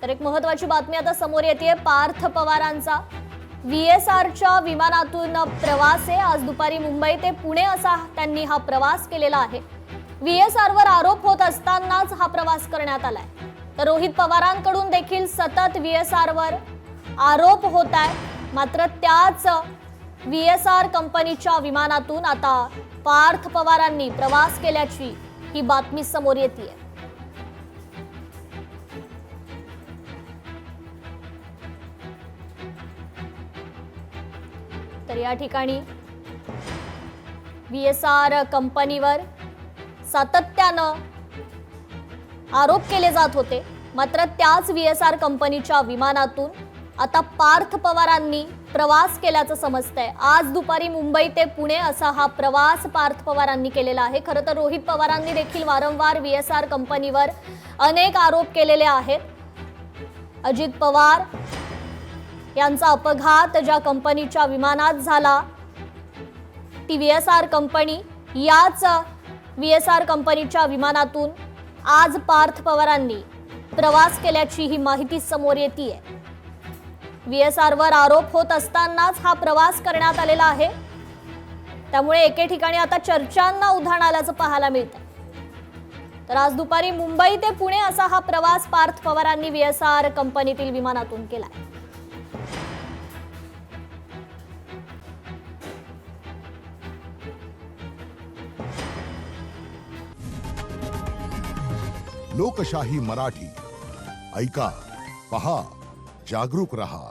तर एक महत्त्वाची बातमी आता समोर येते पार्थ पवारांचा VSRच्या विमानातून प्रवास आहे। आज दुपारी मुंबई ते पुणे असा त्यांनी हा प्रवास केलेला आहे। VSRवर आरोप होत असतानाच हा प्रवास करण्यात आलाय। तर रोहित पवारांकडून देखील सतत VSRवर आरोप होत आहे। मात्र त्याच VSR कंपनीच्या विमानातून आता पार्थ पवारांनी प्रवास केल्याची ही बातमी समोर येते। तर या ठिकाणी VSR कंपनीवर सातत्यानं आरोप केले जात होते। मात्र त्याच VSR कंपनीच्या विमानातून आता पार्थ पवारांनी प्रवास केल्याचं समजतंय। आज दुपारी मुंबई ते पुणे असा हा प्रवास पार्थ पवारांनी केलेला आहे। खरं तर रोहित पवारांनी देखील वारंवार VSR कंपनीवर अनेक आरोप केलेले आहेत। अजित पवार यांचा अपघात ज्या कंपनीच्या विमानात झाला ती VSR कंपनी, याच VSR कंपनीच्या विमानातून आज पार्थ पवारांनी प्रवास केल्याची ही माहिती समोर येतेय। VSRवर आरोप होत असतानाच हा प्रवास करण्यात आलेला आहे। त्यामुळे एके ठिकाणी आता चर्चांना उधाण आल्याचं पाहायला मिळतंय। तर आज दुपारी मुंबई ते पुणे असा हा प्रवास पार्थ पवारांनी VSR कंपनीतील विमानातून केलाय। लोकशाही मराठी ऐका, पहा, जागरूक रहा।